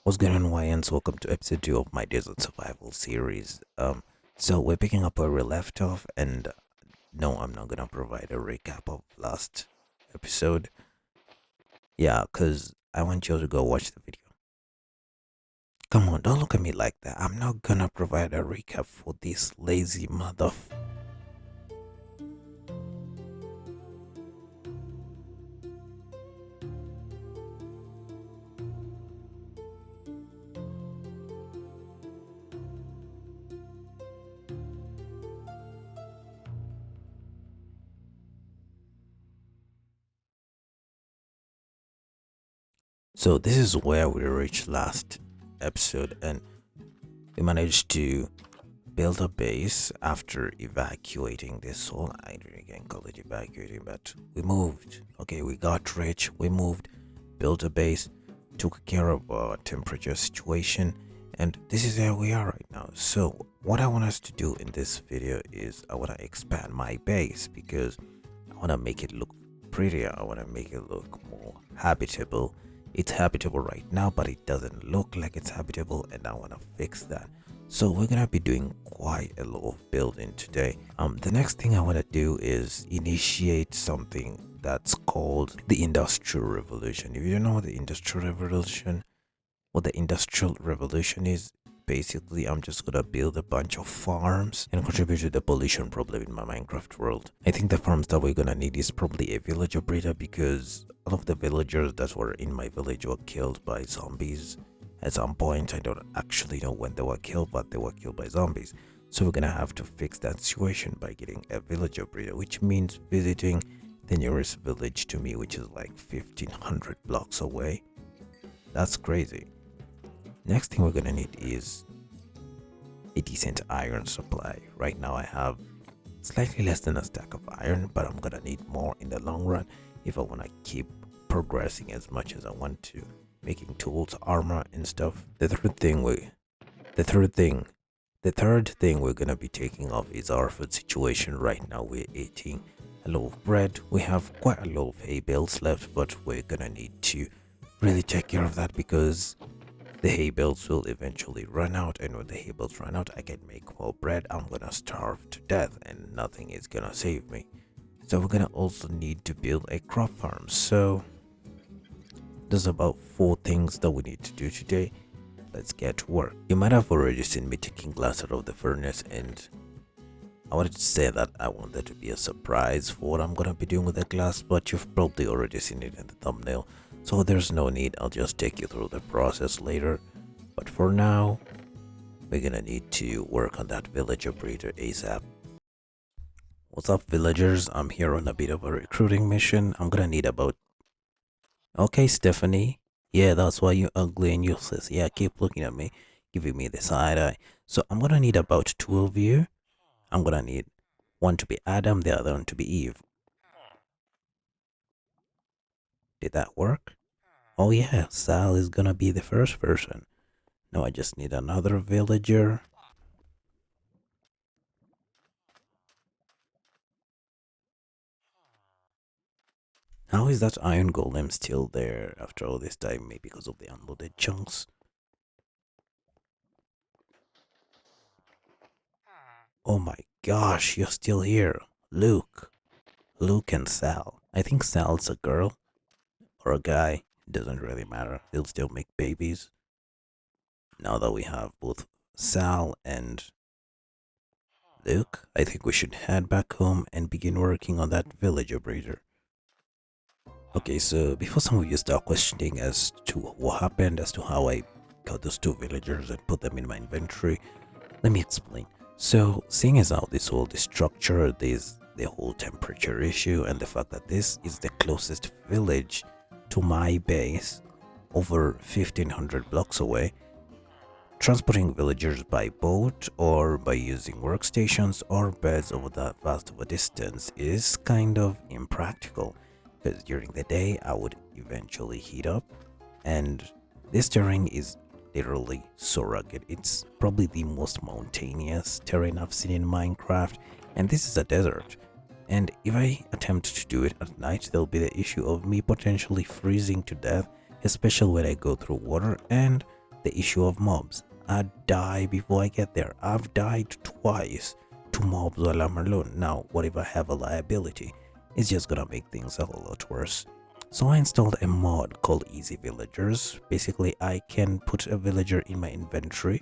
What's going on, YNs? Welcome to episode 2 of my desert survival series. So we're picking up where we left off, and no, I'm not gonna provide a recap of last episode. Yeah, cause I want you to go watch the video. Come on, don't look at me like that. I'm not gonna provide a recap for this lazy mother. So this is where we reached last episode, and we managed to build a base after evacuating this whole. I can't call it evacuating, but we moved. Okay, we got rich, we moved, built a base, took care of our temperature situation, and this is where we are right now. So what I want us to do in this video is I want to expand my base because I want to make it look prettier. I want to make it look more habitable. It's habitable right now, but it doesn't look like it's habitable, and I want to fix that. So we're gonna be doing quite a lot of building today. The next thing I want to do is initiate something that's called the Industrial Revolution. If you don't know what the Industrial Revolution is, basically I'm just gonna build a bunch of farms and contribute to the pollution problem in my Minecraft world. I think the farms that we're gonna need is probably a villager breeder, because all of the villagers that were in my village were killed by zombies at some point. I don't actually know when they were killed, but they were killed by zombies. So we're gonna have to fix that situation by getting a villager breeder, which means visiting the nearest village to me, which is like 1500 blocks away. That's crazy. Next thing we're gonna need is a decent iron supply. Right now I have slightly less than a stack of iron, but I'm gonna need more in the long run if I want to keep progressing as much as I want to, making tools, armor, and stuff. The third thing we're gonna be taking off is our food situation. Right now we're eating a lot of bread. We have quite a lot of hay bales left, but we're gonna need to really take care of that because the hay bales will eventually run out, and when the hay bales run out I can make more bread. I'm gonna starve to death and nothing is gonna save me. So we're gonna also need to build a crop farm. So there's about 4 things that we need to do today. Let's get to work. You might have already seen me taking glass out of the furnace, and I wanted to say that I want there to be a surprise for what I'm gonna be doing with the glass, but you've probably already seen it in the thumbnail, so there's no need. I'll just take you through the process later. But for now, we're gonna need to work on that villager breeder ASAP. What's up, villagers? I'm here on a bit of a recruiting mission. I'm gonna need about... Okay, Stephanie. Yeah, that's why you're ugly and useless. Yeah, keep looking at me, giving me the side eye. So I'm gonna need about 2 of you. I'm gonna need one to be Adam, the other one to be Eve. Did that work? Oh yeah, Sal is gonna be the first person. Now I just need another villager. How is that iron golem still there after all this time? Maybe because of the unloaded chunks. Oh my gosh, you're still here. Luke and Sal. I think Sal's a girl or a guy. It doesn't really matter. They'll still make babies. Now that we have both Sal and Luke, I think we should head back home and begin working on that villager breeder. Okay, so before some of you start questioning as to what happened, as to how I got those 2 villagers and put them in my inventory, let me explain. So, seeing as how this whole structure, there's the whole temperature issue, and the fact that this is the closest village to my base, over 1500 blocks away, transporting villagers by boat or by using workstations or beds over that vast of a distance is kind of impractical, because during the day I would eventually heat up, and this terrain is literally so rugged. It's probably the most mountainous terrain I've seen in Minecraft, and this is a desert. And if I attempt to do it at night, there'll be the issue of me potentially freezing to death, especially when I go through water, and the issue of mobs. I die before I get there. I've died twice to mobs while I'm alone. Now, what if I have a liability? It's just gonna make things a whole lot worse. So I installed a mod called Easy Villagers. Basically, I can put a villager in my inventory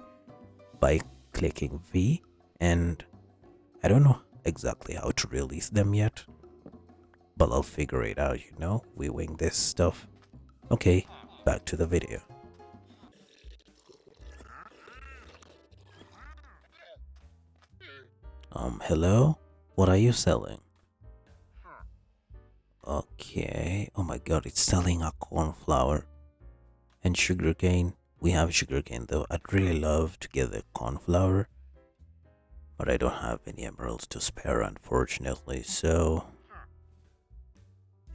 by clicking V, and I don't know exactly how to release them yet, but I'll figure it out, you know? We wing this stuff. Okay, back to the video. Hello? What are you selling? Okay, oh my god, it's selling a cornflower and sugarcane. We have sugarcane though. I'd really love to get the cornflower, but I don't have any emeralds to spare, unfortunately, so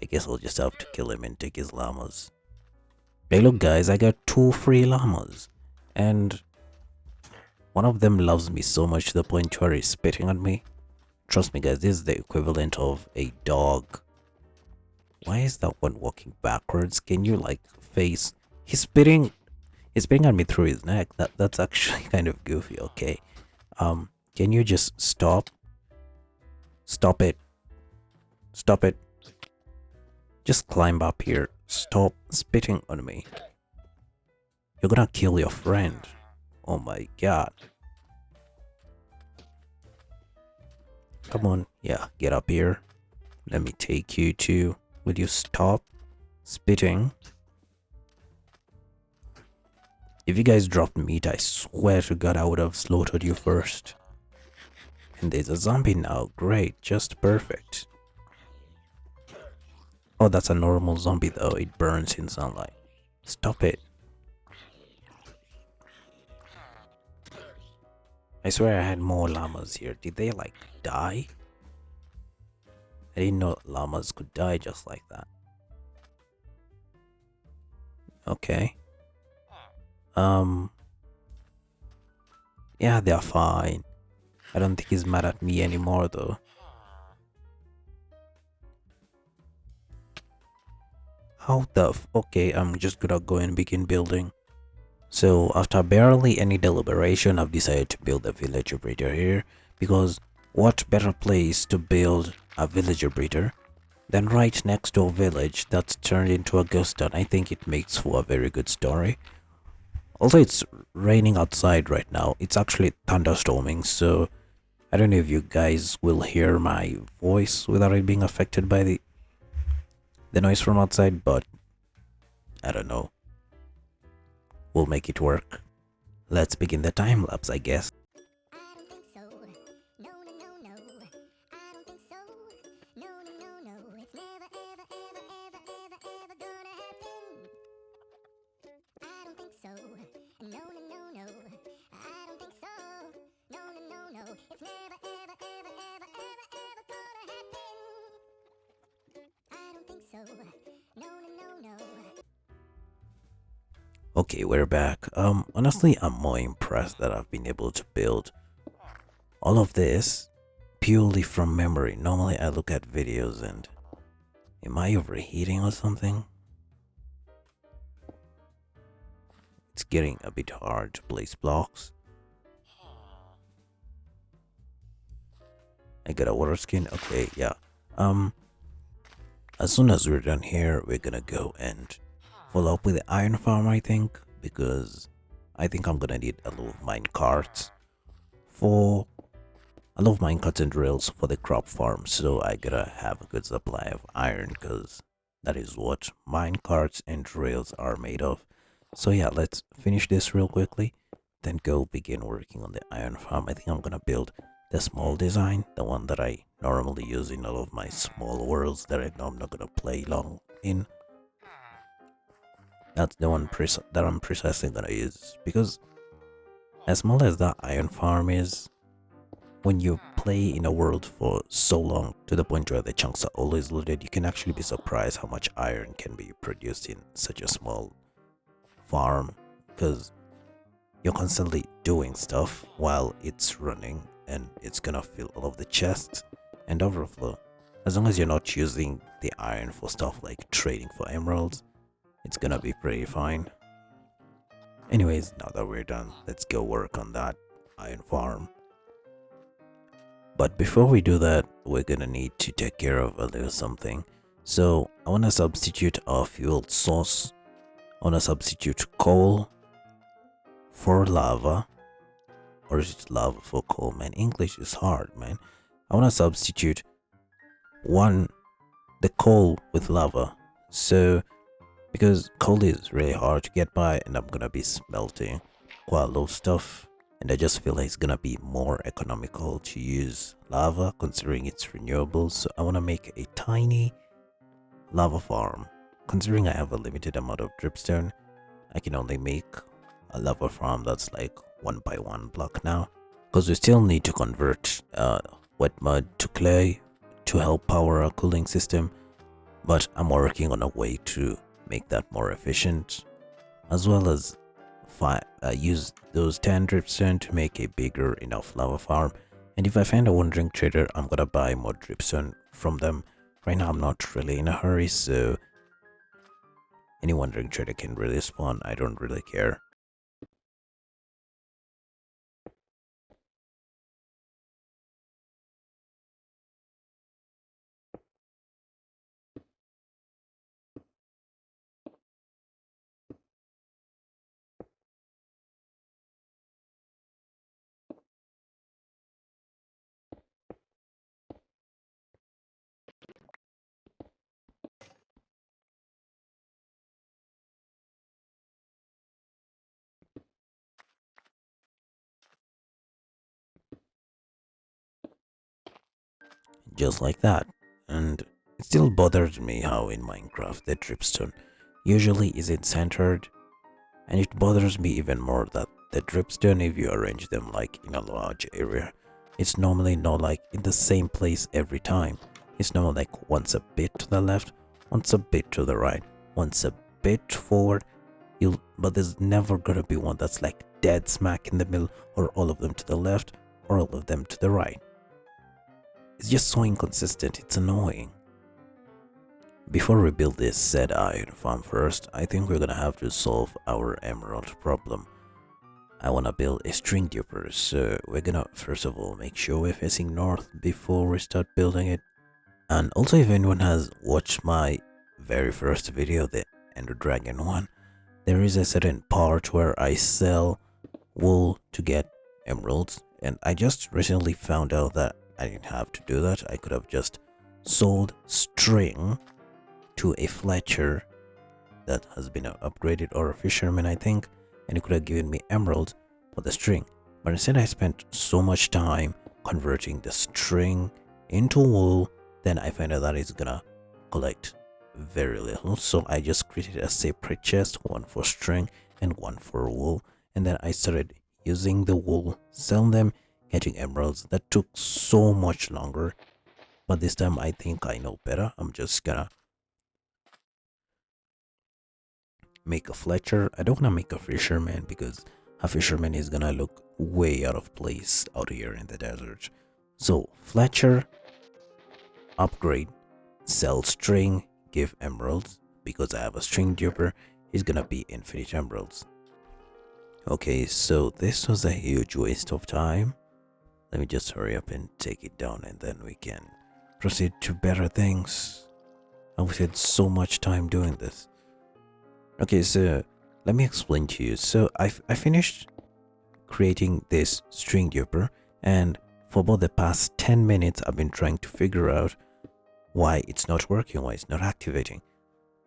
I guess I'll just have to kill him and take his llamas. Hey look guys, I got 2 free llamas, and one of them loves me so much to the point where he's spitting on me. Trust me guys, this is the equivalent of a dog. Why is that one walking backwards? Can you like face? He's spitting at me through his neck. That's actually kind of goofy. Okay, can you just stop? Stop it. Stop it. Just climb up here. Stop spitting on me. You're gonna kill your friend. Oh my god. Come on. Yeah, get up here. Let me take you to... Will you stop spitting? If you guys dropped meat, I swear to god I would have slaughtered you first. And there's a zombie now. Great, just perfect. Oh, that's a normal zombie though. It burns in sunlight. Stop it. I swear I had more llamas here. Did they like die? I didn't know llamas could die just like that. Okay. Yeah, they're fine. I don't think he's mad at me anymore though. How the okay, I'm just gonna go and begin building. So after barely any deliberation, I've decided to build a villager breeder here, because what better place to build a villager breeder than right next to a village that's turned into a ghost town. I think it makes for a very good story. Also, it's raining outside right now. It's actually thunderstorming, so I don't know if you guys will hear my voice without it being affected by the noise from outside, but I don't know. We'll make it work. Let's begin the time lapse, I guess. Okay, we're back. Honestly, I'm more impressed that I've been able to build all of this purely from memory. Normally, I look at videos and... Am I overheating or something? It's getting a bit hard to place blocks. I got a water skin. Okay, yeah. As soon as we're done here, we're gonna go and follow up with the iron farm, I think, because I think I'm gonna need a lot of minecarts and drills for the crop farm, so I gotta have a good supply of iron, because that is what minecarts and drills are made of. So yeah, let's finish this real quickly, then go begin working on the iron farm. I think I'm gonna build the small design, the one that I normally use in all of my small worlds that I know I'm not gonna play long in. That's the one that I'm precisely gonna use, because as small as that iron farm is, when you play in a world for so long to the point where the chunks are always loaded, you can actually be surprised how much iron can be produced in such a small farm, because you're constantly doing stuff while it's running, and it's gonna fill all of the chests and overflow. As long as you're not using the iron for stuff like trading for emeralds, it's gonna be pretty fine. Anyways, now that we're done, let's go work on that iron farm. But before we do that, we're gonna need to take care of a little something. So I wanna substitute our fuel source. I wanna substitute coal for lava. Or is it lava for coal, man? English is hard, man. I wanna substitute the coal with lava. So because coal is really hard to get by, and I'm gonna be smelting quite a lot of stuff, and I just feel like it's gonna be more economical to use lava considering it's renewable. So I want to make a tiny lava farm. Considering I have a limited amount of dripstone, I can only make a lava farm that's like 1 by 1 block now, because we still need to convert wet mud to clay to help power our cooling system. But I'm working on a way to make that more efficient, as well as use those 10 dripstone to make a bigger enough lava farm. And if I find a wandering trader, I'm gonna buy more dripstone from them. Right now I'm not really in a hurry, so any wandering trader can really spawn. I don't really care. Just like that. And it still bothers me how in Minecraft the dripstone usually isn't centered, and it bothers me even more that the dripstone, if you arrange them like in a large area, it's normally not like in the same place every time. It's normally like once a bit to the left, once a bit to the right, once a bit forward. But there's never gonna be one that's like dead smack in the middle, or all of them to the left, or all of them to the right. It's just so inconsistent, it's annoying. Before we build this said iron farm first, I think we're gonna have to solve our emerald problem. I wanna build a string duper, so we're gonna first of all make sure we're facing north before we start building it. And also, if anyone has watched my very first video, the Ender Dragon one, there is a certain part where I sell wool to get emeralds, and I just recently found out that I didn't have to do that. I could have just sold string to a Fletcher that has been upgraded, or a fisherman I think, and it could have given me emeralds for the string. But instead I spent so much time converting the string into wool, then I found out that it's gonna collect very little. So I just created a separate chest, one for string and one for wool, and then I started using the wool, selling them, getting emeralds. That took so much longer, but this time I think I know better. I'm just gonna make a Fletcher. I don't want to make a fisherman because a fisherman is gonna look way out of place out here in the desert. So Fletcher, upgrade, sell string, give emeralds. Because I have a string duper, is gonna be infinite emeralds. Okay, so this was a huge waste of time. Let me just hurry up and take it down, and then we can proceed to better things. I wasted so much time doing this. Okay, so let me explain to you. So I finished creating this string duper, and for about the past 10 minutes I've been trying to figure out why it's not working, why it's not activating.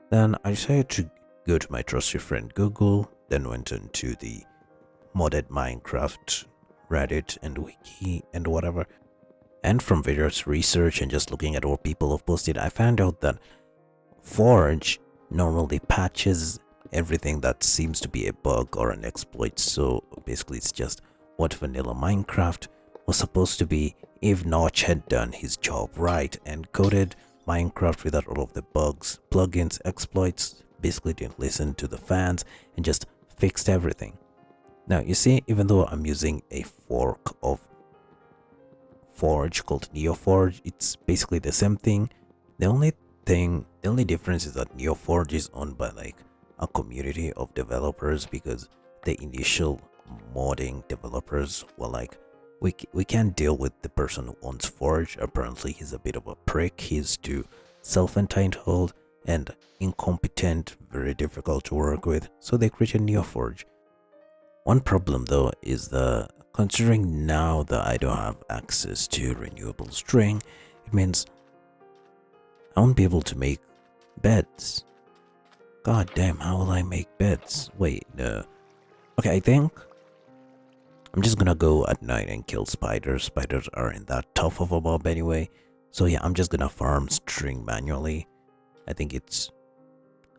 Then I decided to go to my trusty friend Google, then went into the modded Minecraft Reddit and wiki and whatever, and from various research and just looking at what people have posted, I found out that Forge normally patches everything that seems to be a bug or an exploit. So basically it's just what vanilla Minecraft was supposed to be if Notch had done his job right and coded Minecraft without all of the bugs, plugins, exploits, basically didn't listen to the fans and just fixed everything. Now you see, even though I'm using a fork of Forge called NeoForge, it's basically the same thing. The only difference is that NeoForge is owned by like a community of developers, because the initial modding developers were like, we can't deal with the person who owns Forge. Apparently he's a bit of a prick. He's too self-entitled and incompetent, very difficult to work with, so they created Neoforge. One problem though is considering now that I don't have access to renewable string, it means I won't be able to make beds. God damn, how will I make beds? Wait, no. Okay, I think I'm just gonna go at night and kill spiders. Spiders aren't that tough of a mob anyway. So yeah, I'm just gonna farm string manually. I think it's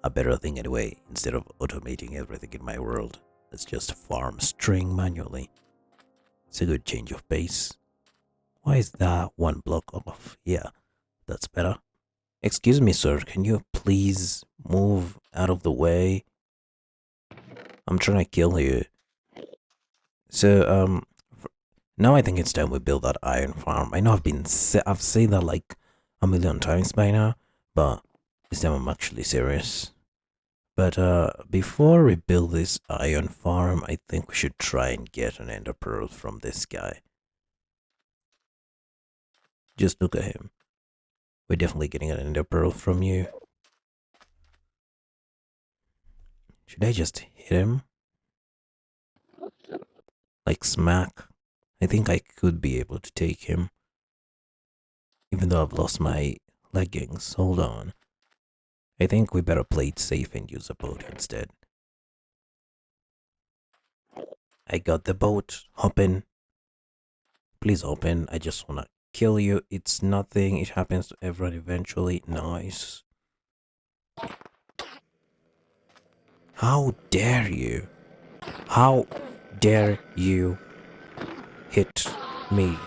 a better thing anyway. Instead of automating everything in my world, let's just farm string manually. It's a good change of pace. Why is that one block off? Yeah, that's better. Excuse me, sir, can you please move out of the way? I'm trying to kill you. So, now I think it's time we build that iron farm. I know I've said that like a million times by now, but this time I'm actually serious. But before we build this iron farm, I think we should try and get an ender pearl from this guy. Just look at him. We're definitely getting an ender pearl from you. Should I just hit him? Like smack? I think I could be able to take him. Even though I've lost my leggings. Hold on. I think we better play it safe and use a boat instead. I got the boat. Hop in. Please hop in. I just wanna kill you. It's nothing. It happens to everyone eventually. Nice. How dare you? How dare you hit me?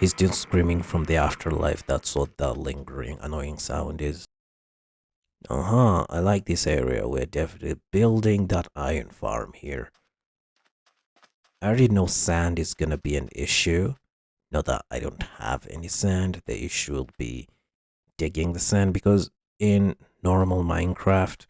He's still screaming from the afterlife. That's what that lingering, annoying sound is. I like this area. We're definitely building that iron farm here. I already know sand is gonna be an issue. Not that I don't have any sand. The issue will be digging the sand, because in normal Minecraft,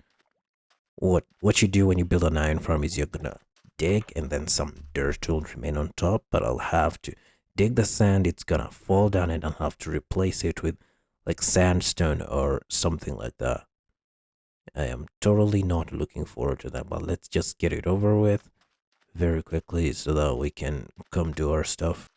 what you do when you build an iron farm is you're gonna dig and then some dirt will remain on top, but I'll have to dig the sand. It's gonna fall down and I'll have to replace it with like sandstone or something like that. I am totally not looking forward to that, but let's just get it over with very quickly so that we can come do our stuff.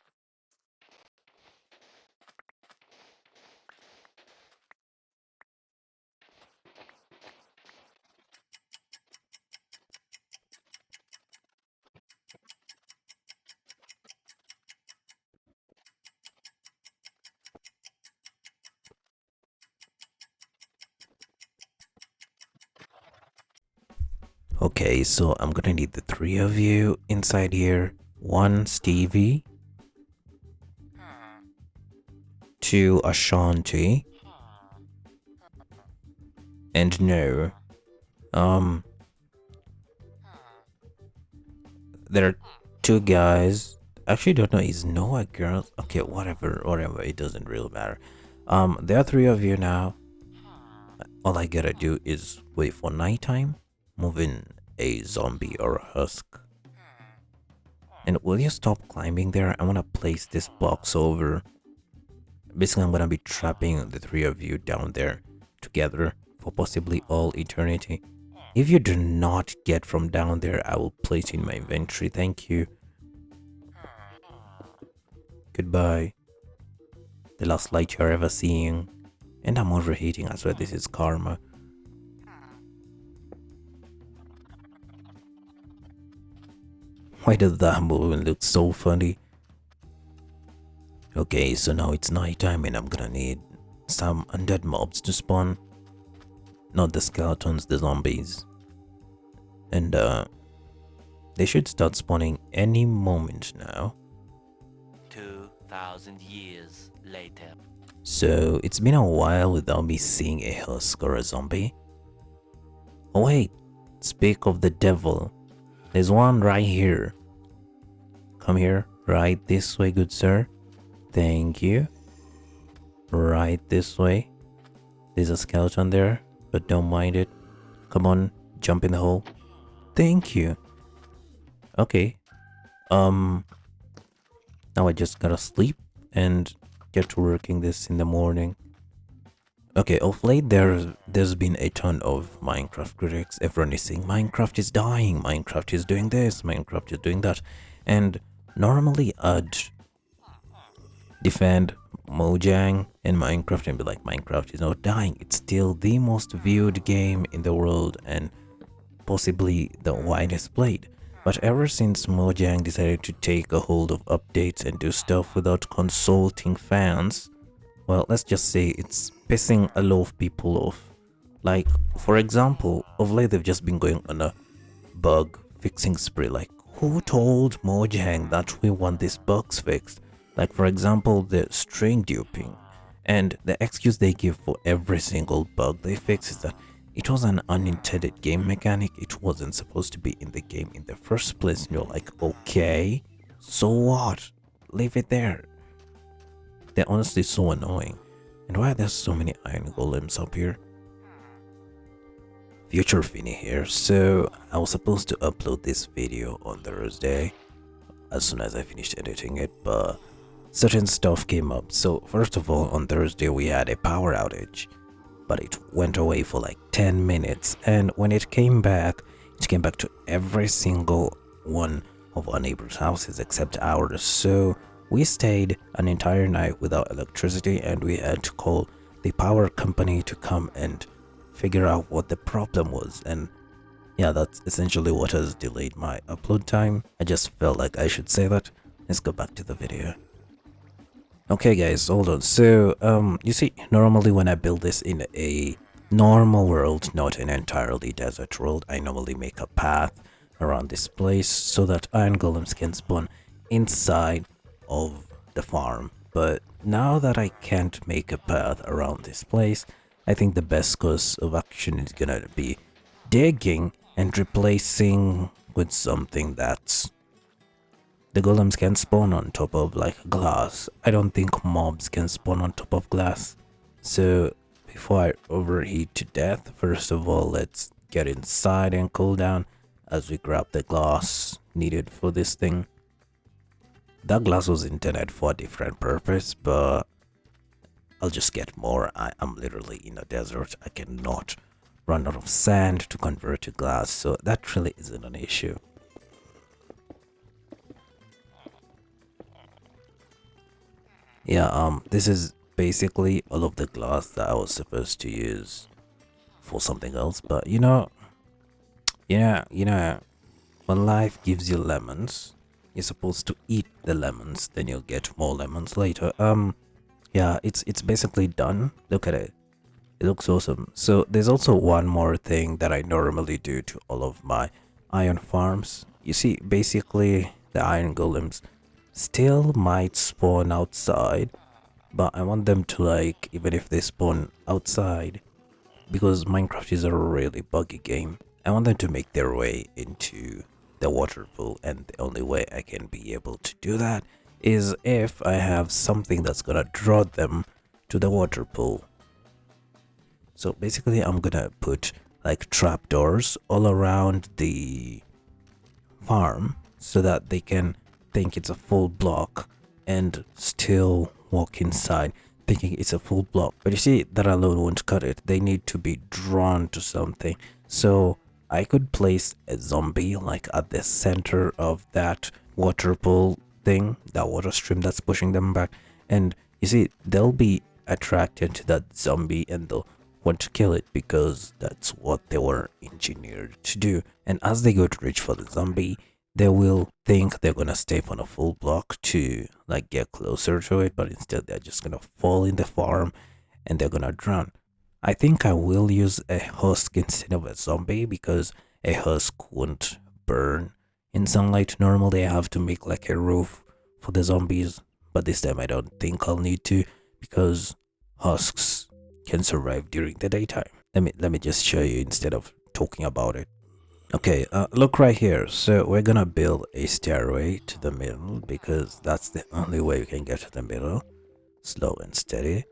Okay, so I'm gonna need the three of you inside here. One Stevie, two Ashanti, and no. There are two guys. Actually, don't know. Is Noah a girl? Okay, whatever. It doesn't really matter. There are three of you now. All I gotta do is wait for nighttime, move in a zombie or a husk. And will you stop climbing there? I wanna place this box over. Basically, I'm gonna be trapping the three of you down there together for possibly all eternity. If you do not get from down there, I will place it in my inventory. Thank you. Goodbye. The last light you're ever seeing. And I'm overheating, I swear this is karma. Why does that movement look so funny? Okay, so now it's nighttime and I'm gonna need some undead mobs to spawn. Not the skeletons, the zombies. And they should start spawning any moment now. 2,000 years later. So it's been a while without me seeing a husk or a zombie. Oh wait, speak of the devil. There's one right here. Come here, right this way, good sir. Thank you. Right this way. There's a skeleton there, but don't mind it. Come on, jump in the hole. Thank you. Okay. Now I just gotta sleep and get to working this in the morning. Okay, of late there's been a ton of Minecraft critics. Everyone is saying Minecraft is dying, Minecraft is doing this, Minecraft is doing that. And normally I'd defend Mojang and Minecraft and be like, Minecraft is not dying. It's still the most viewed game in the world and possibly the widest played. But ever since Mojang decided to take a hold of updates and do stuff without consulting fans, well, let's just say it's pissing a lot of people off. Like, for example, of late they've just been going on a bug fixing spree. Like, who told Mojang that we want these bugs fixed? Like, for example, the string duping. And the excuse they give for every single bug they fix is that it was an unintended game mechanic. It wasn't supposed to be in the game in the first place. And you're like, okay, so what? Leave it there. They're honestly so annoying. And why are there so many iron golems up here? Future Finny here. So I was supposed to upload this video on Thursday as soon as I finished editing it, but certain stuff came up. So first of all, on Thursday we had a power outage, but it went away for like 10 minutes, and when it came back to every single one of our neighbors' houses except ours. So we stayed an entire night without electricity, and we had to call the power company to come and figure out what the problem was. And yeah, that's essentially what has delayed my upload time. I just felt like I should say that. Let's go back to the video. Okay guys, hold on. So you see, normally when I build this in a normal world, not an entirely desert world, I normally make a path around this place so that iron golems can spawn inside of the farm. But now that I can't make a path around this place, I think the best course of action is gonna be digging and replacing with something that's the golems can spawn on top of, like glass. I don't think mobs can spawn on top of glass. So before I overheat to death, first of all, let's get inside and cool down as we grab the glass needed for this thing. That glass was intended for a different purpose, but I'll just get more. I'm literally in a desert. I cannot run out of sand to convert to glass, so that really isn't an issue. Yeah, this is basically all of the glass that I was supposed to use for something else, but you know, when life gives you lemons, you're supposed to eat the lemons, then you'll get more lemons later. Yeah, it's basically done. Look at it. It looks awesome. So there's also one more thing that I normally do to all of my iron farms. You see, basically the iron golems still might spawn outside, but I want them to, like, even if they spawn outside, because Minecraft is a really buggy game, I want them to make their way into the water pool, and the only way I can be able to do that is if I have something that's gonna draw them to the water pool. So basically I'm gonna put like trapdoors all around the farm so that they can think it's a full block and still walk inside thinking it's a full block. But you see, that alone won't cut it. They need to be drawn to something. So I could place a zombie like at the center of that water pool thing, that water stream that's pushing them back, and you see, they'll be attracted to that zombie and they'll want to kill it because that's what they were engineered to do. And as they go to reach for the zombie, they will think they're gonna step on a full block to like get closer to it, but instead they're just gonna fall in the farm and they're gonna drown. I think I will use a husk instead of a zombie because a husk won't burn in sunlight. Normally I have to make like a roof for the zombies, but this time I don't think I'll need to because husks can survive during the daytime. Let me just show you instead of talking about it. Okay, look right here. So we're gonna build a stairway to the middle because that's the only way we can get to the middle. Slow and steady.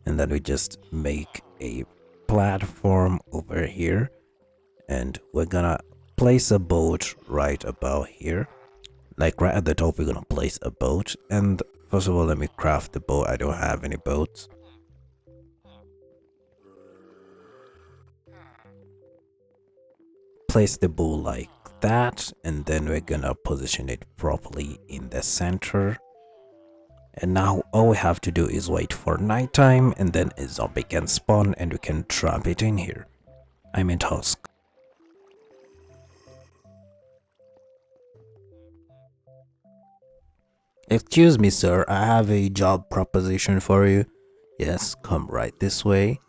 And then we just make a platform over here. and we're gonna place a boat right about here. Like right at the top, we're gonna place a boat. And first of all, let me craft the boat. I don't have any boats. Place the boat like that, and then we're gonna position it properly in the center. And now all we have to do is wait for nighttime, and then a zombie can spawn and we can trap it in here. I meant husk. Excuse me, sir, I have a job proposition for you. Yes, come right this way.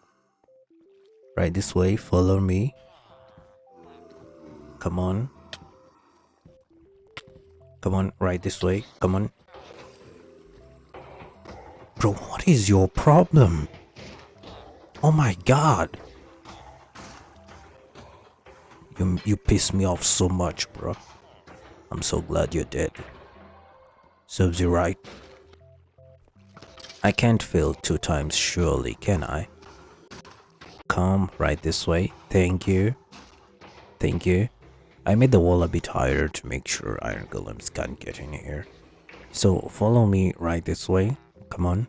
Right this way, follow me. Come on. Come on, right this way. Come on. Bro, what is your problem? Oh my god. You piss me off so much, bro. I'm so glad you're dead. Serves you right. I can't fail 2 times surely, can I? Come right this way. Thank you. Thank you. I made the wall a bit higher to make sure iron golems can't get in here. So follow me right this way. Come on.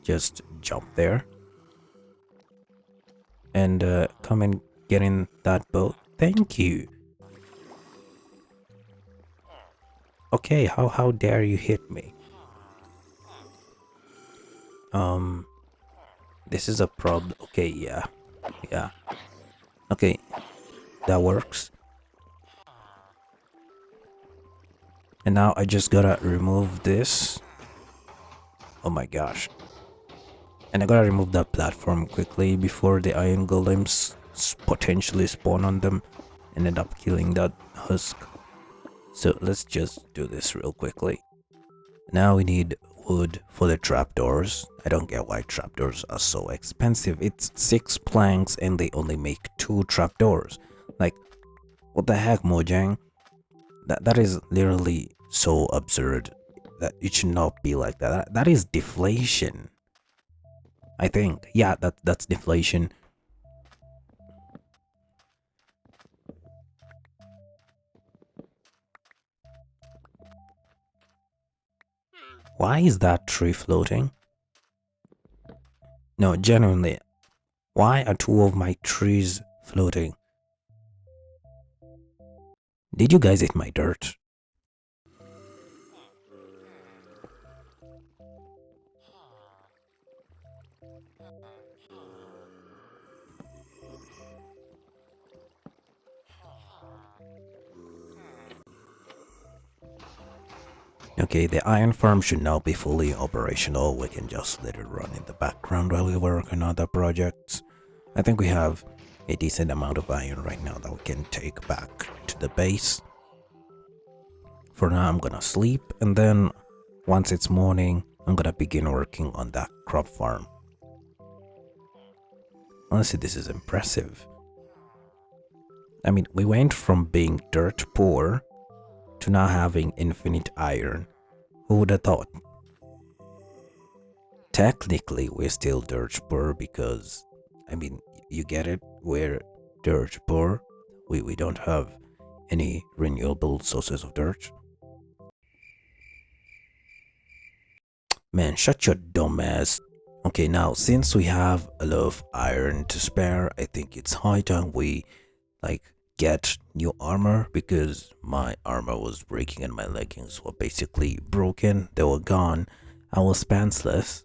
Just jump there. And come and get in that boat. Thank you. Okay, how dare you hit me? This is a problem. Okay, yeah. Okay, that works. And now I just gotta remove this. Oh my gosh. And I gotta remove that platform quickly before the iron golems potentially spawn on them and end up killing that husk. So let's just do this real quickly. Now we need wood for the trapdoors. I don't get why trapdoors are so expensive. It's 6 planks and they only make 2 trapdoors. Like, what the heck, Mojang? That is literally so absurd that it should not be like that. That is deflation. I think. Yeah, that's deflation. Why is that tree floating? No, genuinely. Why are 2 of my trees floating? Did you guys eat my dirt? Okay, the iron farm should now be fully operational. We can just let it run in the background while we work on other projects. I think we have a decent amount of iron right now that we can take back to the base. For now, I'm gonna sleep, and then once it's morning, I'm gonna begin working on that crop farm. Honestly, this is impressive. I mean, we went from being dirt poor to now having infinite iron. Who would have thought? Technically, we're still dirt poor because, I mean, you get it? We're dirt poor. We don't have any renewable sources of dirt. Man, shut your dumb ass. Okay, now since we have a lot of iron to spare, I think it's high time we get new armor, because my armor was breaking and my leggings were basically broken. They were gone. I was pantsless.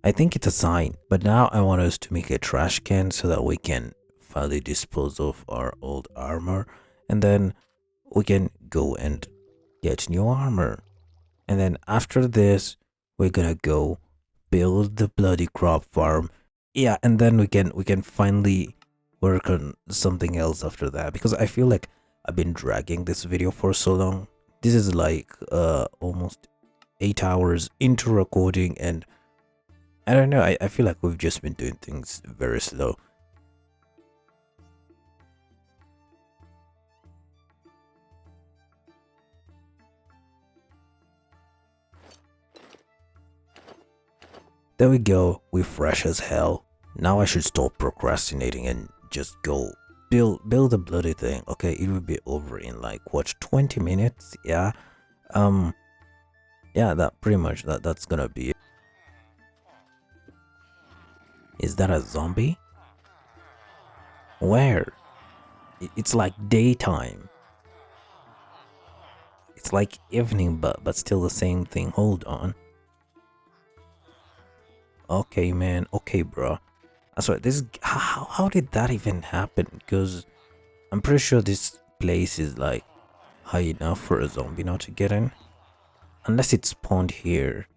I think it's a sign, but now I want us to make a trash can so that we can finally dispose of our old armor, and then we can go and get new armor. And then after this, we're gonna go build the bloody crop farm. Yeah, and then we can finally work on something else after that, because I feel like I've been dragging this video for so long. This is like almost 8 hours into recording, and I don't know, I feel like we've just been doing things very slow. There we go, we're fresh as hell. Now I should stop procrastinating and just go build a bloody thing. Okay, it will be over in like what, 20 minutes? Yeah. Yeah, that pretty much that's gonna be it. Is that a zombie? Where? It's like daytime. It's like evening, but still the same thing. Hold on. Okay, man. Okay, bro. So this, how did that even happen? Because I'm pretty sure this place is like high enough for a zombie not to get in, unless it spawned here,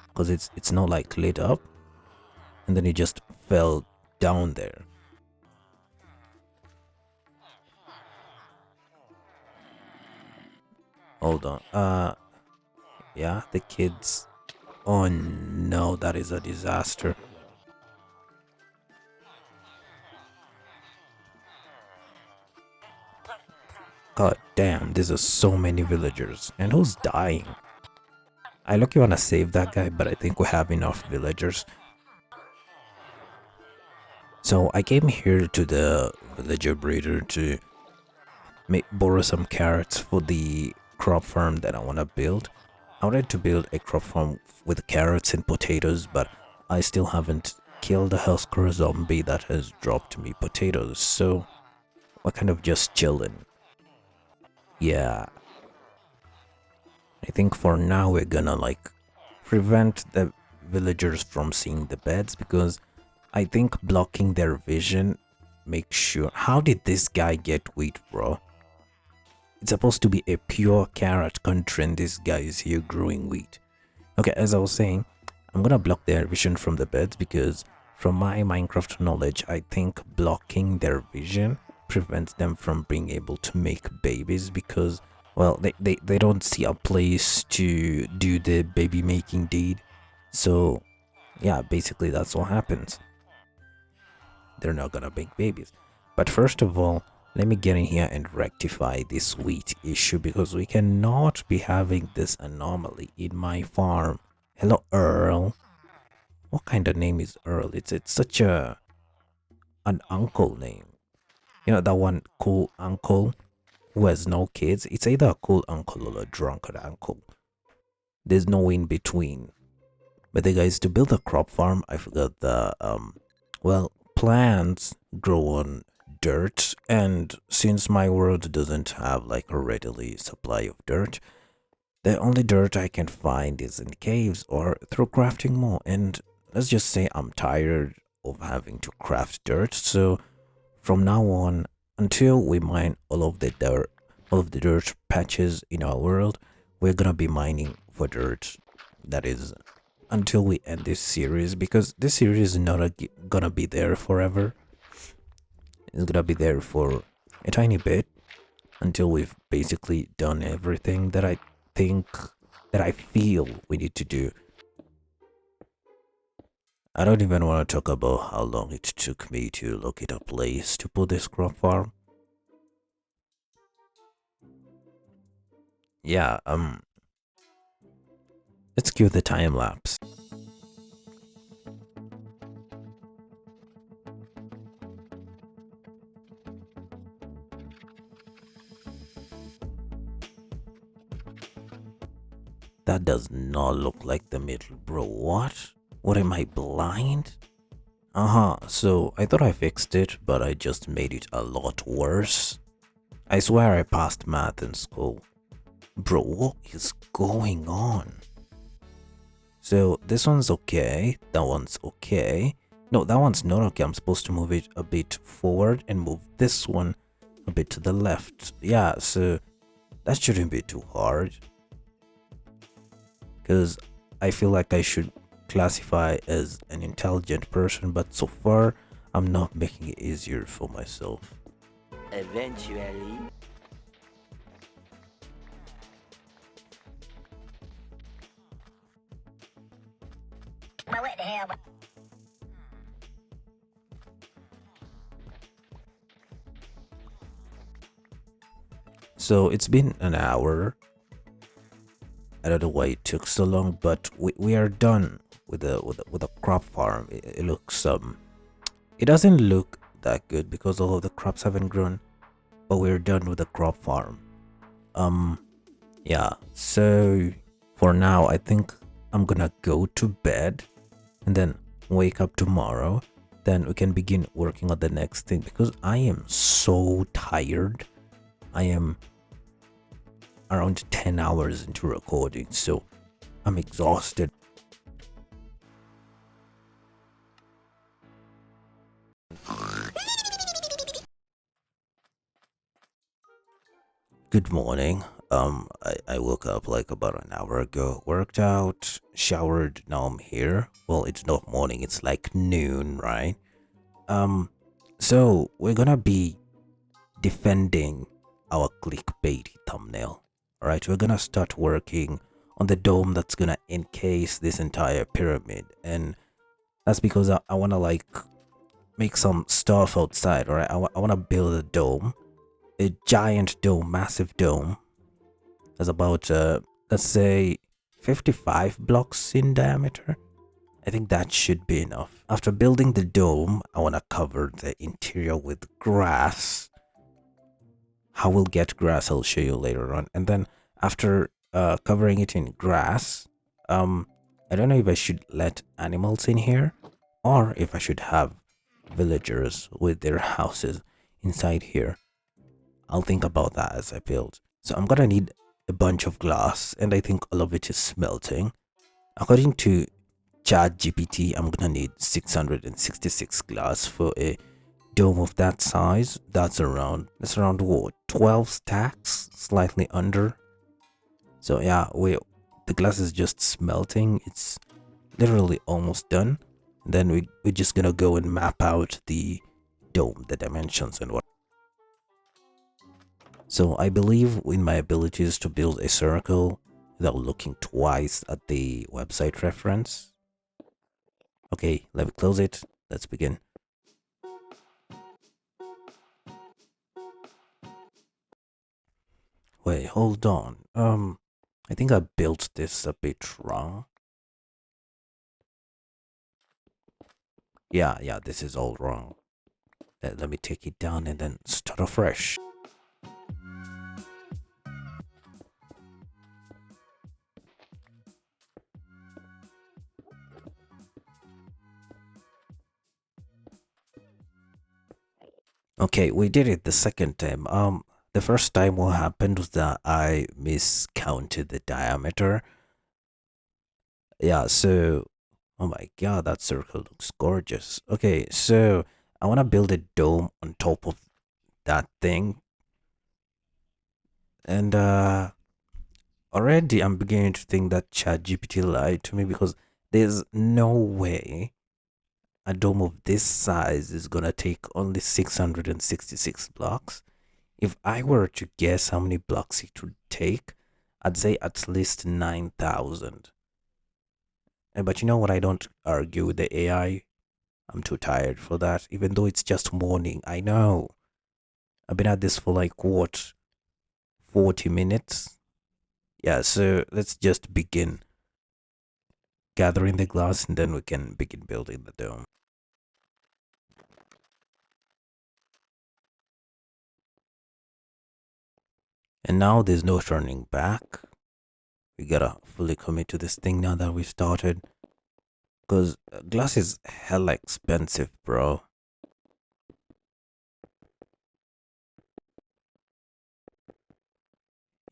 because it's not like lit up, and then it just fell down there. Hold on. Yeah, the kids. Oh no, that is a disaster. God damn, there's so many villagers. And who's dying? I look, you wanna save that guy, but I think we have enough villagers. So I came here to the villager breeder to borrow some carrots for the crop farm that I wanna build. I wanted to build a crop farm with carrots and potatoes, but I still haven't killed a Husker zombie that has dropped me potatoes, so we're kind of just chilling. Yeah, I think for now we're gonna like prevent the villagers from seeing the beds, because I think blocking their vision makes sure. How did this guy get wheat, bro? It's supposed to be a pure carrot country, and this guy is here growing wheat. Okay, as I was saying, I'm gonna block their vision from the beds, because from my Minecraft knowledge, I think blocking their vision prevents them from being able to make babies, because, well, they don't see a place to do the baby making deed. So yeah, basically that's what happens. They're not gonna make babies. But first of all, let me get in here and rectify this wheat issue, because we cannot be having this anomaly in my farm. Hello, Earl. What kind of name is Earl? It's such an uncle name. You know, that one cool uncle who has no kids. It's either a cool uncle or a drunkard uncle. There's no in between. But the guys, to build a crop farm, I forgot the well, plants grow on dirt, and since my world doesn't have like a readily supply of dirt, the only dirt I can find is in caves or through crafting more. And let's just say I'm tired of having to craft dirt, so from now on, until we mine all of the dirt patches in our world, we're gonna be mining for dirt. That is until we end this series, because this series is not gonna be there forever. It's gonna be there for a tiny bit until we've basically done everything that I feel we need to do. I don't even want to talk about how long it took me to locate a place to put this crop farm. Yeah, let's cue the time lapse. That does not look like the middle, bro. What? What, am I blind? So I thought I fixed it, but I just made it a lot worse. I swear I passed math in school. Bro, what is going on? So this one's okay, that one's okay. No, that one's not okay. I'm supposed to move it a bit forward and move this one a bit to the left. Yeah, so that shouldn't be too hard, because I feel like I should classify as an intelligent person, but so far I'm not making it easier for myself. Eventually. What the hell? So it's been an hour. I don't know why it took so long, but we are done with the crop farm. It looks it doesn't look that good because all of the crops haven't grown. But we're done with the crop farm. Um, yeah. So for now, I think I'm gonna go to bed and then wake up tomorrow. Then we can begin working on the next thing because I am so tired. I am around 10 hours into recording, so I'm exhausted. Good morning. I woke up like about an hour ago, worked out, showered, now I'm here. Well, it's not morning, it's like noon, right? So we're gonna be defending our clickbait thumbnail. Alright, we're gonna start working on the dome that's gonna encase this entire pyramid, and that's because I wanna like make some stuff outside. Alright, I wanna build a dome, a giant dome, massive dome. That's about let's say 55 blocks in diameter. I think that should be enough. After building the dome, I want to cover the interior with grass. How we'll get grass, I'll show you later on. And then after covering it in grass, I don't know if I should let animals in here or if I should have villagers with their houses inside here. I'll think about that as I build. So I'm gonna need a bunch of glass, and I think all of it is smelting. According to ChatGPT, I'm gonna need 666 glass for a dome of that size. That's around what, 12 stacks, slightly under. So yeah, the glass is just smelting. It's literally almost done. And then we're just gonna go and map out the dome, the dimensions and what. So I believe in my abilities to build a circle without looking twice at the website reference. Okay, let me close it. Let's begin. Wait, hold on. I think I built this a bit wrong. Yeah, this is all wrong. Let me take it down and then start afresh. Okay, we did it the second time. The first time what happened was that I miscounted the diameter. Yeah, so oh my god, that circle looks gorgeous. Okay, so I want to build a dome on top of that thing. And already I'm beginning to think that ChatGPT lied to me because there's no way a dome of this size is gonna take only 666 blocks. If I were to guess how many blocks it would take, I'd say at least 9,000. But you know what? I don't argue with the AI. I'm too tired for that. Even though it's just morning, I know. I've been at this for like what, 40 minutes? Yeah, so let's just begin gathering the glass and then we can begin building the dome. And now there's no turning back. We gotta fully commit to this thing now that we've started. Because glass is hella expensive, bro.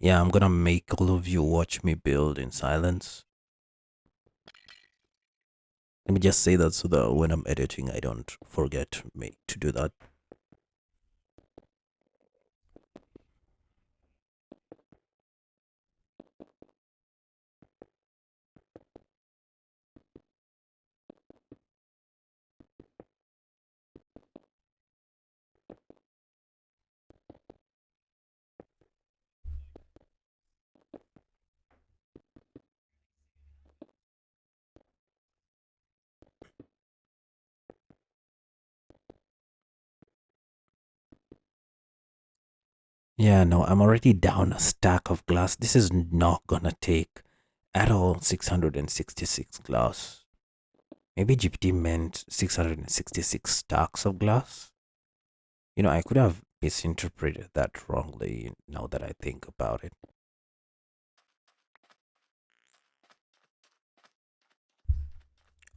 Yeah, I'm gonna make all of you watch me build in silence. Let me just say that so that when I'm editing, I don't forget to do that. Yeah, no, I'm already down a stack of glass. This is not gonna take at all 666 glass. Maybe GPT meant 666 stacks of glass. I could have misinterpreted that wrongly now that I think about it.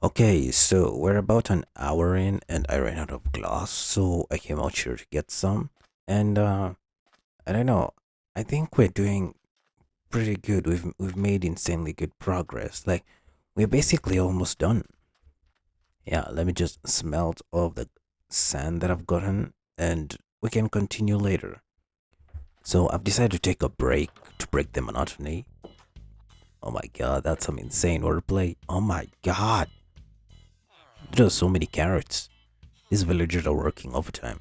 Okay, so we're about an hour in and I ran out of glass, so I came out here to get some. And I don't know, I think we're doing pretty good. We've made insanely good progress. Like we're basically almost done. Yeah, let me just smelt all of the sand that I've gotten and we can continue later. So I've decided to take a break to break the monotony. Oh my god, that's some insane wordplay. Oh my god, there's so many carrots. These villagers are working overtime.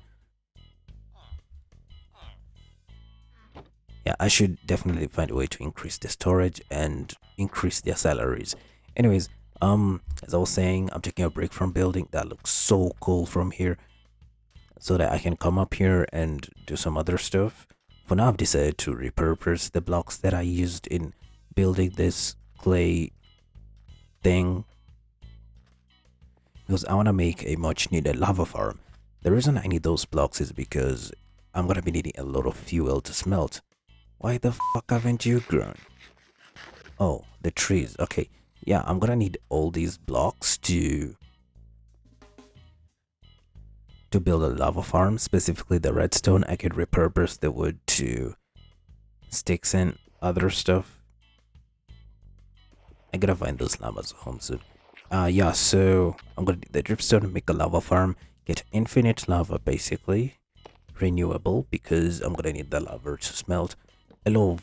Yeah, I should definitely find a way to increase the storage and increase their salaries. Anyways, as I was saying, I'm taking a break from building. That looks so cool from here, so that I can come up here and do some other stuff. For now, I've decided to repurpose the blocks that I used in building this clay thing because I want to make a much needed lava farm. The reason I need those blocks is because I'm gonna be needing a lot of fuel to smelt. Why the fuck haven't you grown? Oh, the trees. Okay, yeah, I'm gonna need all these blocks to build a lava farm. Specifically, the redstone. I could repurpose the wood to sticks and other stuff. I gotta find those llamas home soon. Yeah, so I'm gonna need the dripstone to make a lava farm. Get infinite lava, basically. Renewable, because I'm gonna need the lava to smelt a lot of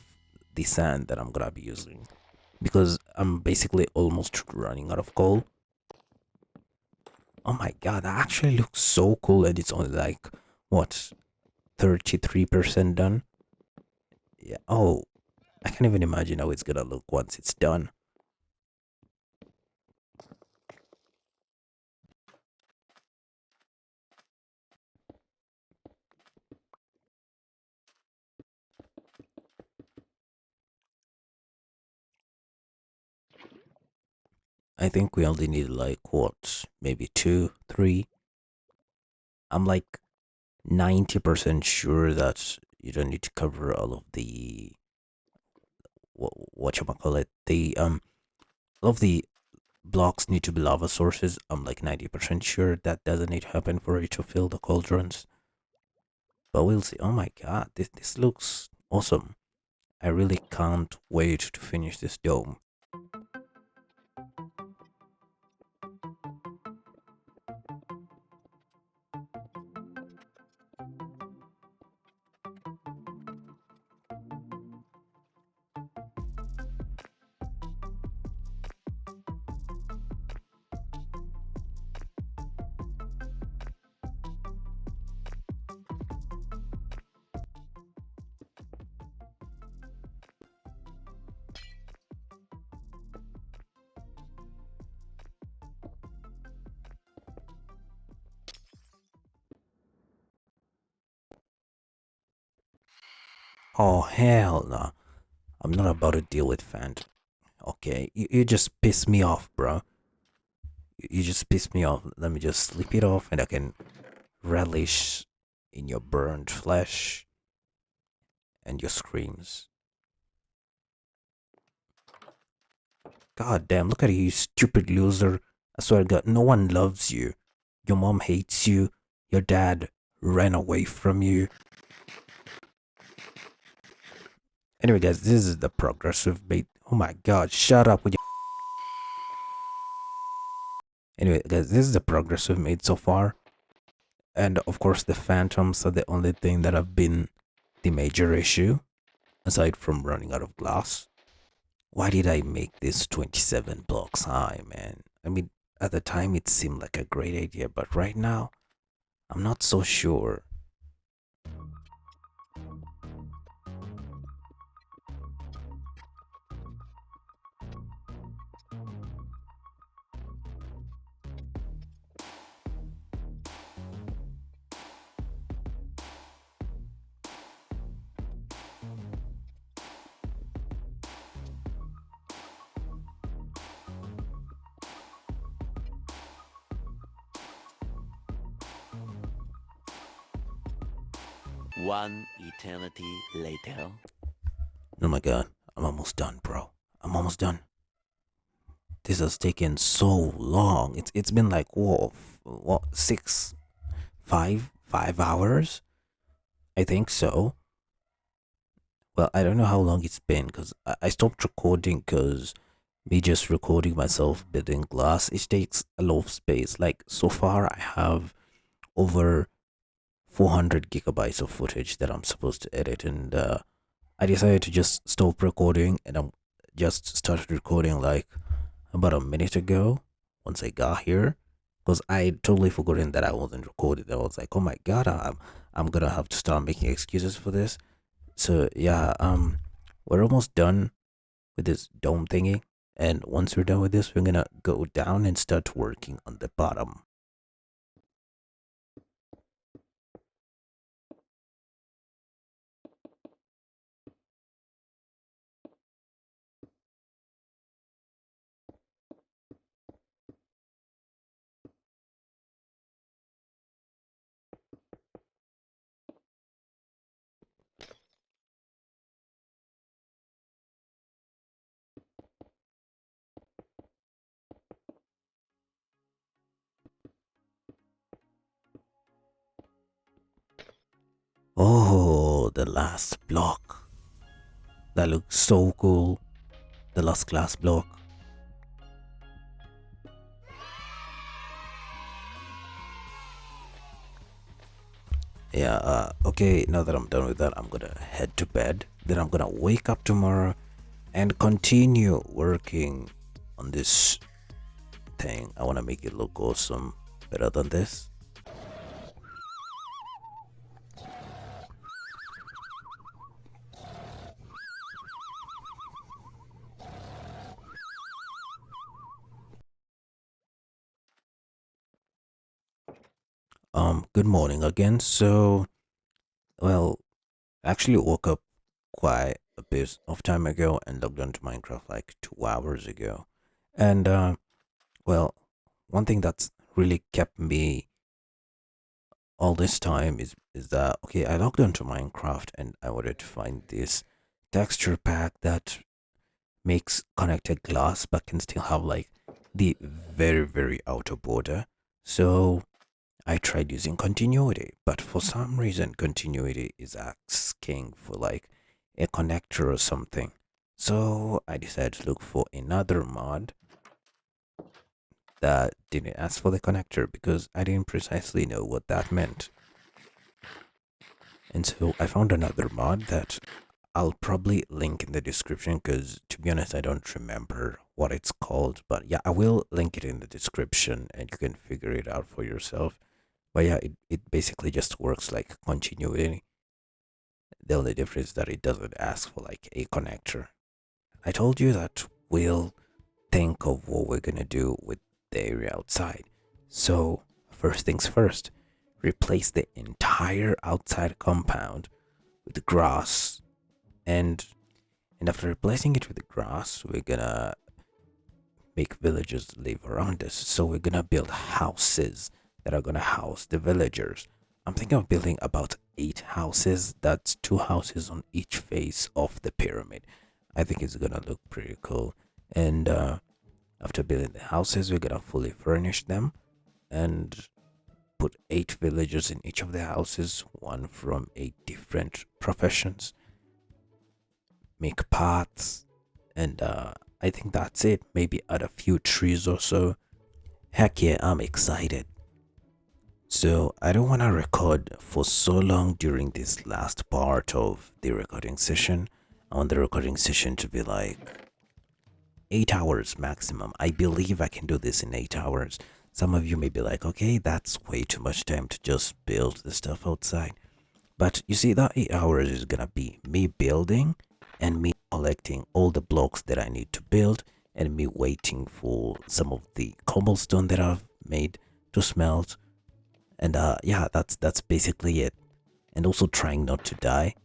the sand that I'm gonna be using. Because I'm basically almost running out of coal. Oh my god, that actually looks so cool and it's only like, what, 33% done? Yeah, oh, I can't even imagine how it's gonna look once it's done. I think we only need like, what, maybe two, three? I'm like 90% sure that you don't need to cover all of the, what you call it, all of the blocks need to be lava sources. I'm like 90% sure that doesn't need to happen for it to fill the cauldrons. But we'll see. Oh my god, this looks awesome. I really can't wait to finish this dome. Oh hell no. I'm not about to deal with Fant. Okay, you just piss me off, bro. You just piss me off. Let me just sleep it off and I can relish in your burned flesh and your screams. God damn, look at you, stupid loser. I swear to God, no one loves you. Your mom hates you. Your dad ran away from you. Anyway, guys, this is the progress we've made. Oh my god, shut up with your. Anyway, guys, this is the progress we've made so far. And of course, the phantoms are the only thing that have been the major issue, aside from running out of glass. Why did I make this 27 blocks high, man? I mean, at the time it seemed like a great idea, but right now, I'm not so sure. One eternity later. Oh my god, I'm almost done, bro. I'm almost done. This has taken so long. It's been like what 5 hours? I think so. Well, I don't know how long it's been because I stopped recording because me just recording myself building glass, it takes a lot of space. Like so far, I have over 400 gigabytes of footage that I'm supposed to edit, and I decided to just stop recording, and I'm just started recording like about a minute ago once I got here because I totally forgotten that I wasn't recorded. I was like, oh my god, I'm gonna have to start making excuses for this. So yeah, we're almost done with this dome thingy, and once we're done with this, we're gonna go down and start working on the bottom. Oh, the last block. That looks so cool. The last glass block. Yeah, okay, now that I'm done with that, I'm gonna head to bed. Then I'm gonna wake up tomorrow and continue working on this thing. I wanna make it look awesome, better than this. Good morning again. So, well, I actually woke up quite a bit of time ago and logged onto Minecraft like 2 hours ago. And, well, one thing that's really kept me all this time is that okay, I logged onto Minecraft and I wanted to find this texture pack that makes connected glass but can still have like the very outer border. So I tried using continuity, but for some reason continuity is asking for like a connector or something. So I decided to look for another mod that didn't ask for the connector because I didn't precisely know what that meant. And so I found another mod that I'll probably link in the description because to be honest, I don't remember what it's called. But yeah, I will link it in the description and you can figure it out for yourself. But yeah, it basically just works like continuity. The only difference is that it doesn't ask for like a connector. I told you that we'll think of what we're gonna do with the area outside. So first things first, replace the entire outside compound with grass, and after replacing it with grass, we're gonna make villagers live around us. So we're gonna build houses that are gonna house the villagers. I'm thinking of building about 8 houses. That's 2 houses on each face of the pyramid. I think it's gonna look pretty cool. And after building the houses, we're gonna fully furnish them and put 8 villagers in each of the houses, one from 8 different professions. Make paths, and I think that's it. Maybe add a few trees or so. Heck yeah, I'm excited. So I don't want to record for so long during this last part of the recording session. I want the recording session to be like 8 hours maximum. I believe I can do this in 8 hours. Some of you may be like, okay, that's way too much time to just build the stuff outside. But you see, that 8 hours is gonna be me building and me collecting all the blocks that I need to build and me waiting for some of the cobblestone that I've made to smelt. And yeah, that's basically it. And also trying not to die.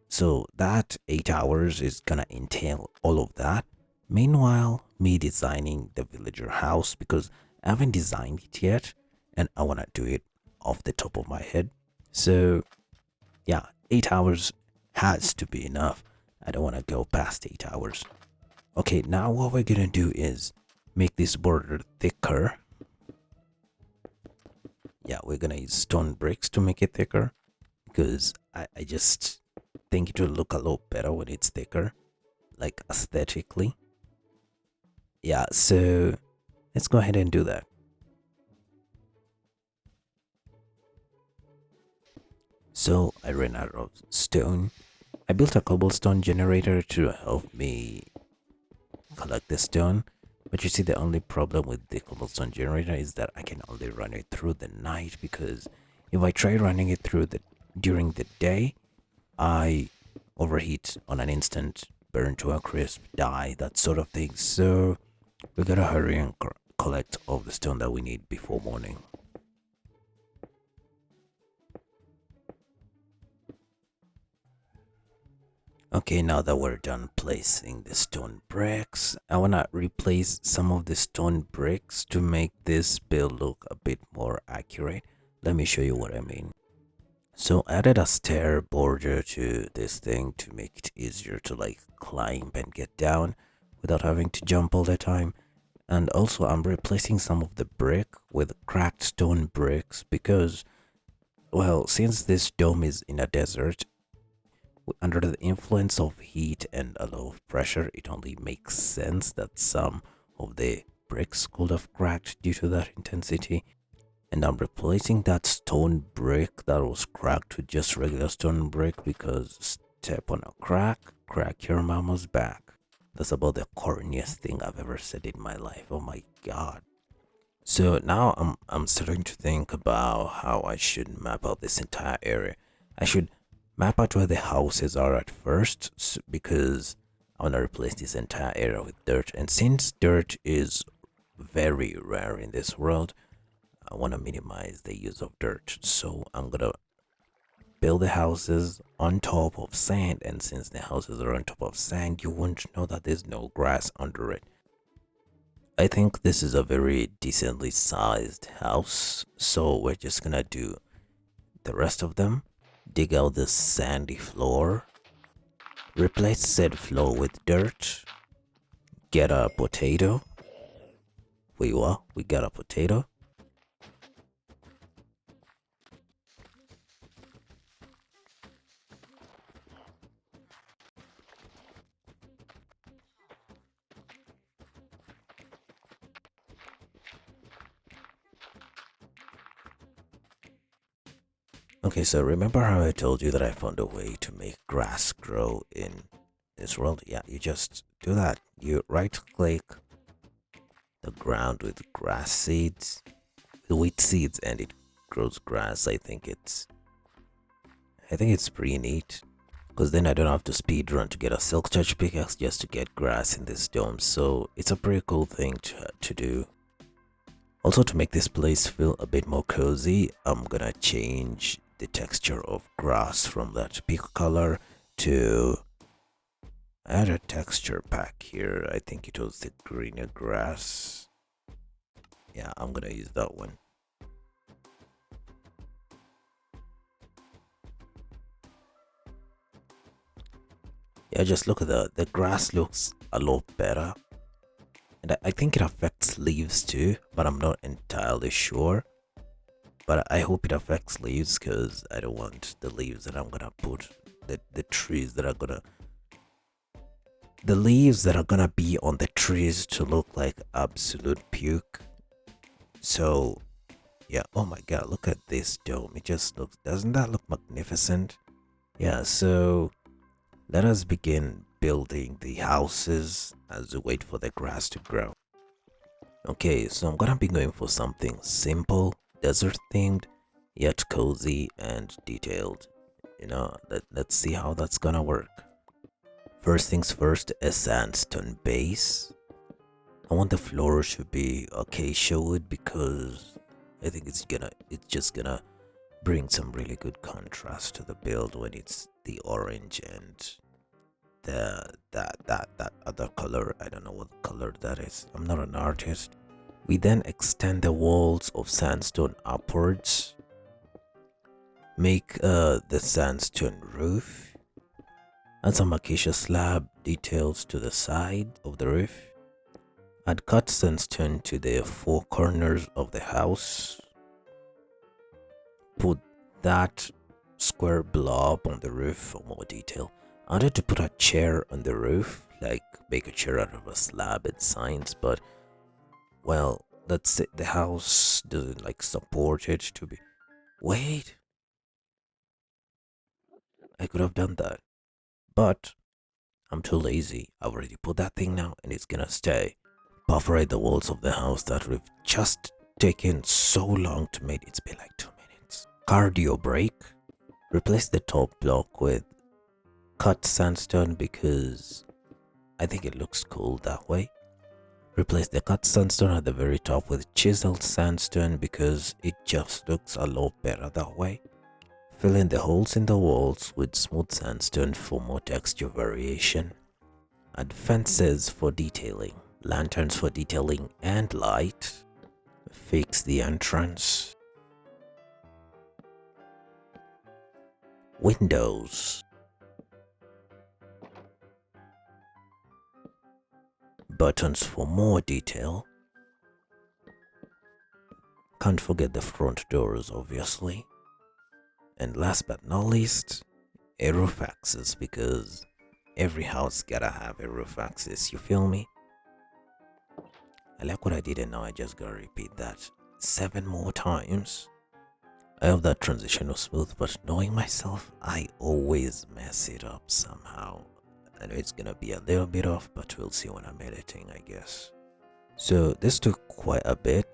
So that 8 hours is gonna entail all of that. Meanwhile, me designing the villager house because I haven't designed it yet and I wanna do it off the top of my head. So Yeah, 8 hours has to be enough. I don't want to go past 8 hours. Okay, now what we're gonna do is make this border thicker. Yeah, we're gonna use stone bricks to make it thicker because I just think it will look a lot better when it's thicker, like aesthetically. Yeah, so let's go ahead and do that. So I ran out of stone. I built a cobblestone generator to help me collect the stone. But you see, the only problem with the cobblestone generator is that I can only run it through the night, because if I try running it through during the day, I overheat on an instant, burn to a crisp, die, that sort of thing. So we gotta hurry and collect all the stone that we need before morning. Okay, now that we're done placing the stone bricks, I want to replace some of the stone bricks to make this build look a bit more accurate. Let me show you what I mean. So I added a stair border to this thing to make it easier to like climb and get down without having to jump all the time. And also I'm replacing some of the brick with cracked stone bricks because, well, since this dome is in a desert, under the influence of heat and a lot of pressure, it only makes sense that some of the bricks could have cracked due to that intensity. And I'm replacing that stone brick that was cracked with just regular stone brick because step on a crack, crack your mama's back. That's about the corniest thing I've ever said in my life. Oh my god. So now I'm starting to think about how I should map out this entire area. I should map out where the houses are at first, because I want to replace this entire area with dirt. And since dirt is very rare in this world, I want to minimize the use of dirt. So I'm gonna build the houses on top of sand, and since the houses are on top of sand, you won't know that there's no grass under it. I think this is a very decently sized house, so we're just gonna do the rest of them. Dig out the sandy floor, replace said floor with dirt, get a potato. Wait, what? We got a potato? Okay, so remember how I told you that I found a way to make grass grow in this world? Yeah, you just do that. You right click the ground with grass seeds, the wheat seeds, and it grows grass. I think it's pretty neat, because then I don't have to speed run to get a silk touch pickaxe just to get grass in this dome. So it's a pretty cool thing to do. Also, to make this place feel a bit more cozy, I'm gonna change the texture of grass from that pink color to add a texture pack here. I think it was the greener grass. Yeah, I'm gonna use that one. Yeah, just look at the grass looks a lot better. And I think it affects leaves too, but I'm not entirely sure. But I hope it affects leaves, because I don't want the leaves that I'm gonna put, the trees that are gonna, the leaves that are gonna be on the trees to look like absolute puke. So yeah, oh my god, look at this dome. It just looks, doesn't that look magnificent? Yeah, so let us begin building the houses as we wait for the grass to grow. Okay, so I'm gonna be going for something simple, desert themed, yet cozy and detailed. Let's see how that's gonna work. First things first, a sandstone base. I want the floor to be acacia wood because I think it's just gonna bring some really good contrast to the build when it's the orange and that other color. I don't know what color that is. I'm not an artist. We then extend the walls of sandstone upwards, make the sandstone roof, add some acacia slab details to the side of the roof, add cut sandstone to the four corners of the house, put that square blob on the roof for more detail. I wanted to put a chair on the roof, like make a chair out of a slab and signs, but well, let's say the house doesn't like support it to be. Wait, I could have done that, but I'm too lazy. I've already put that thing now and it's gonna stay. Perforate the walls of the house that we've just taken so long to make. It's been like 2 minutes. Cardio break. Replace the top block with cut sandstone because I think it looks cool that way. Replace the cut sandstone at the very top with chiseled sandstone because it just looks a lot better that way. Fill in the holes in the walls with smooth sandstone for more texture variation. Add fences for detailing, lanterns for detailing and light. Fix the entrance. Windows. Buttons for more detail. Can't forget the front doors, obviously. And last but not least, a roof access because every house gotta have a roof access, you feel me? I like what I did and now I just gotta repeat that 7 more times. I hope that transition was smooth, but knowing myself, I always mess it up somehow. I know it's gonna be a little bit off, but we'll see when I'm editing, I guess. So this took quite a bit.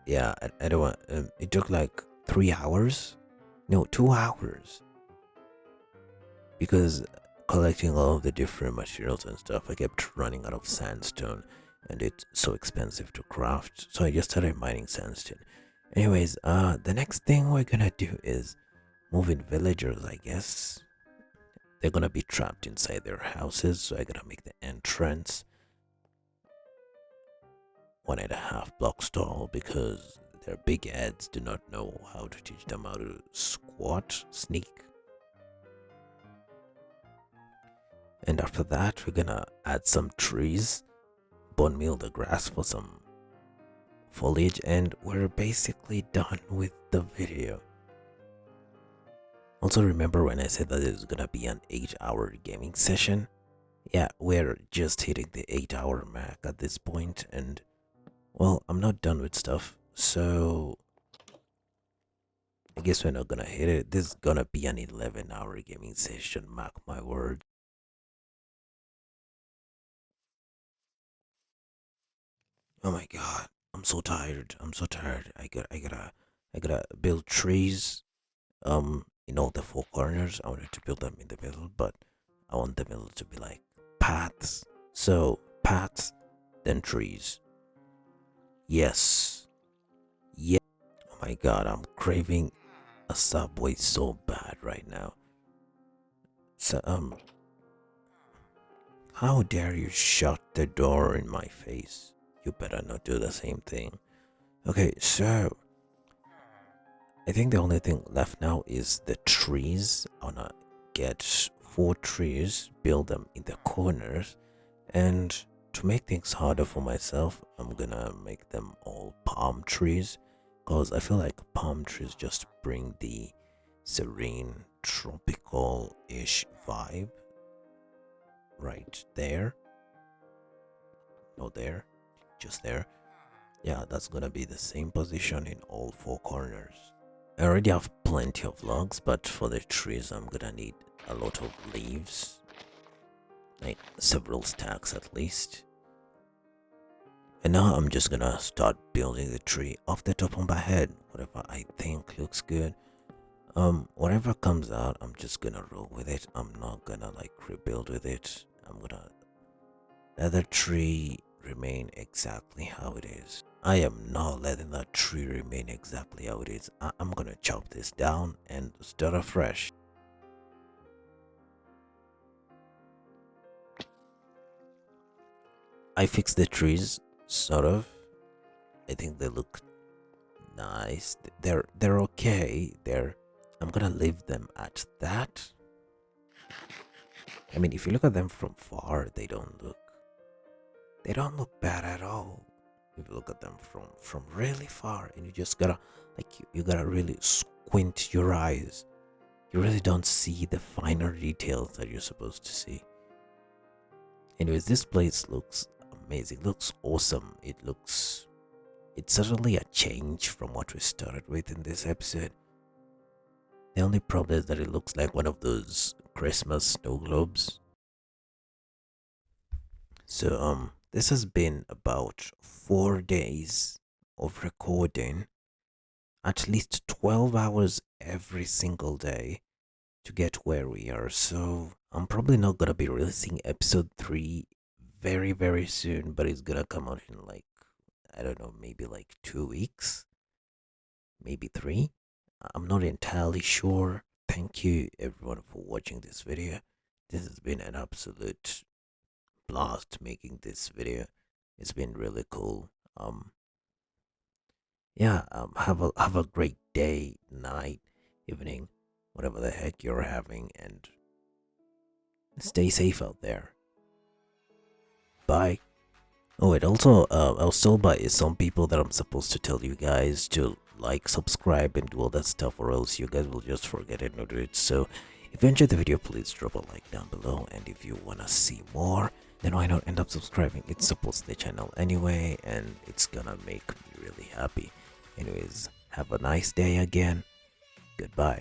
Yeah, I don't want. It took like 3 hours. No, 2 hours. Because collecting all of the different materials and stuff, I kept running out of sandstone, and it's so expensive to craft. So I just started mining sandstone. Anyways, the next thing we're gonna do is moving villagers, I guess. They're gonna be trapped inside their houses, so I gotta make the entrance 1.5 blocks tall because their big heads do not know how to teach them how to squat, sneak. And after that, we're gonna add some trees, bone meal the grass for some foliage, and we're basically done with the video. Also, remember when I said that it's gonna be an 8-hour gaming session? Yeah, we're just hitting the 8-hour mark at this point, and well, I'm not done with stuff, so I guess we're not gonna hit it. This is gonna be an 11-hour gaming session, mark my word. Oh my god, I'm so tired. I'm so tired. I gotta build trees. In all the four corners. I wanted to build them in the middle, but I want the middle to be like paths. So paths, then trees. Yes. Yeah. Oh my god, I'm craving a Subway so bad right now. So how dare you shut the door in my face? You better not do the same thing. Okay, so I think the only thing left now is the trees. I wanna get 4 trees, build them in the corners, and to make things harder for myself, I'm gonna make them all palm trees because I feel like palm trees just bring the serene, tropical-ish vibe right there. Not there, just there. Yeah, that's gonna be the same position in all 4 corners. I already have plenty of logs, but for the trees I'm gonna need a lot of leaves, like several stacks at least. And now I'm just gonna start building the tree off the top of my head, whatever I think looks good. Whatever comes out, I'm just gonna roll with it. I'm not gonna like rebuild with it. I'm gonna let the tree remain exactly how it is. I am not letting that tree remain exactly how it is. I'm gonna chop this down and start afresh. I fixed the trees, sort of. I think they look nice. They're okay. I'm gonna leave them at that. I mean, if you look at them from far, they don't look bad at all. If you look at them from really far, and you just gotta you gotta really squint your eyes, you really don't see the finer details that you're supposed to see. Anyways, this place looks amazing, looks awesome. It's certainly a change from what we started with in this episode. The only problem is that it looks like one of those Christmas snow globes. So this has been about 4 days of recording, at least 12 hours every single day to get where we are. So I'm probably not gonna be releasing episode 3 very very soon, but it's gonna come out in like, I don't know, maybe like 2 weeks, maybe 3. I'm not entirely sure. Thank you everyone for watching this video. This has been an absolute blast making this video. It's been really cool. Yeah, have a great day, night, evening, whatever the heck you're having, and stay safe out there. Bye. Oh, it also, I was told by some people that I'm supposed to tell you guys to like, subscribe, and do all that stuff, or else you guys will just forget it and not do it. So, if you enjoyed the video, please drop a like down below, and if you wanna see more, then why not end up subscribing? It supports the channel anyway, and it's gonna make me really happy. Anyways, have a nice day again. Goodbye.